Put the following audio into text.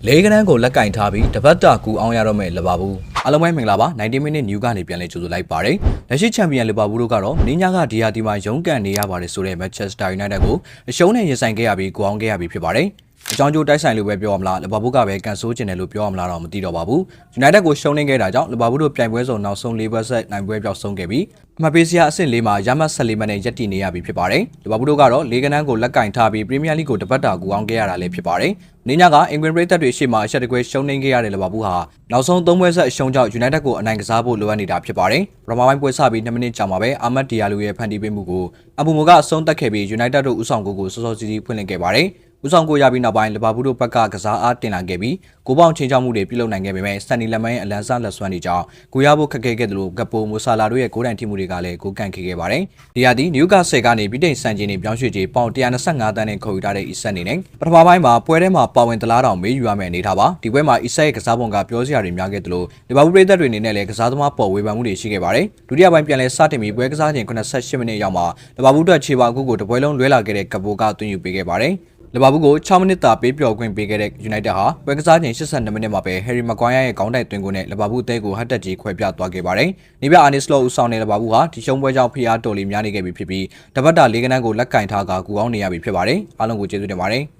လေကနန်းကိုလက်ကင်ထားပြီးတပတ်တာကူအောင်ရတော့မဲ့လဘာဘူးအားလုံးပဲမင်္ဂလာပါ90 minute new ကနေပြန်လဲကြိုဆိုလိုက်ပါတယ်လက်ရှိချန်ပီယံလဘာဘူးတို့ကတော့နင်းညာကဒီယာတီမှာရုန်းကန်နေရပါတယ်ဆိုတဲ့ Manchester United ကိုအရှုံးနဲ့ရင်ဆိုင်ခဲ့ရပြီးကူအောင်ခဲ့ရပြီးဖြစ်ပါတယ်အကြောင်းကျိုးတိုက်ဆိုင်လို့ပဲပြောရမလားလဘာဘူးကပဲကန်ဆိုးကျင်တယ်လို့ပြောရမလားတော့မသိတော့ပါဘူး United ကိုရှုံးနေခဲ့တာကြောင့်လဘာဘူးတို့ပြိုင်ပွဲစုံနောက်ဆုံး၄ပွဲဆက်နိုင်ပွဲပြောက်ဆုံးခဲ့ပြီးအမှတ်ပေးစရာအဆင့်၄မှာရမှတ်14မှတ်နဲ့ရပ်တည်နေရပြီဖြစ်ပါတယ်လဘာဘူးတို့ကတော့လေကနန်းကိုလက်ကင်ထားပြီး Premier League ကိုတပတ်တာကူအောင်ခဲ့ရတာလည်းဖြစ်ပါတယ်နင်းညာကအင်္ဂလန်ပြည်သက်တွေရှေ့မှာအချက်တကွဲရှုံးနေခဲ့ရတဲ့လဘာဘူးဟာနောက်ဆုံး၃ပွဲဆက်အရှုံးကြောင့် United ကိုအနိုင်ကစားဖို့လိုအပ်နေတာဖြစ်ပါတယ်ပထမပိုင်းပွဲစပြီး2မိနစ်ကြာမှာပဲအာမတ်ဒီယာလူရဲ့ဖန်တီးပေးမှုကိုအဘူမိုကအဆုံးသတ်ခဲ့ပြီး United တို့ဦးဆောင်ကိုစောစောစီးစီးဖွင့်လှစ်ခဲ့ပါတယ်ဦးဆောင်ကိုရပြီးနောက်ပိုင်းလဘာဘူးတို့ဘက်ကကစားအားတင်လာခဲ့ပြီးကိုပေါင်ချင်းချောက်မှုတွေပြုလုပ်နိုင်ခဲ့ပေမဲ့စတန်နီလက်မန်ရဲ့အလန်ဆာလက်စွမ်းတွေကြောင့်ကိုရဖို့ခက်ခဲခဲ့တယ်လို့ဂပိုမိုဆာလာတို့ရဲ့ဂိုးတန်ထိမှုတွေကလည်းကိုကန်ခဲ့ခဲ့ပါတယ်။ဒီဟာဒီနယူကာဆယ်ကနေပြည်တိန်စံချိန်တွေပြောင်းရွှေ့ကြေးပေါင်125တန်းနဲ့ခေါ်ယူထားတဲ့အီဆက်အနေနဲ့ပထမပိုင်းမှာပွဲထဲမှာပါဝင်သလားတောင်မေးယူရမယ့်အနေထားပါ။ဒီပွဲမှာအီဆက်ရဲ့ကစားပုံကပြောစရာတွေများခဲ့တယ်လို့လဘာဘူးပြည်သက်တွေအနေနဲ့လည်းကစားသမားပေါ်ဝေဖန်မှုတွေရှိခဲ့ပါတယ်။ဒုတိယပိုင်းပြန်လဲစတင်ပြီးပွဲကစားချိန်88မိနစ်ရောက်မှာလဘာဘူးအတွက်ခြေပါအခုကိုတပွဲလုံးလွဲလာခဲ့တဲ့ဂပိုကသွင်းယူပေးခဲ့ပါတယ်။လဘာဘူးကို6မိနစ်တာပေးပျော်ခွင့်ပေးခဲ့တဲ့ United ဟာပွဲကစားချိန်82မိနစ်မှာပဲ Harry Maguire ရဲ့ခေါင်းတိုက်သွင်းကိုနဲ့လဘာဘူးအသင်းကိုဟတ်တက်ကြီးခွဲပြသွားခဲ့ပါတယ်။နေပြအာနီစလော့ဦးဆောင်တဲ့လဘာဘူးဟာဒီရှုံးပွဲကြောင့်ဖိအားတော်လေးများနေခဲ့ပြီဖြစ်ပြီးတပတ်တာ၄ကနန်းကိုလက်ကင်ထားကကူအောင်နေရပြီဖြစ်ပါတယ်။အားလုံးကိုကျေးဇူးတင်ပါတယ်။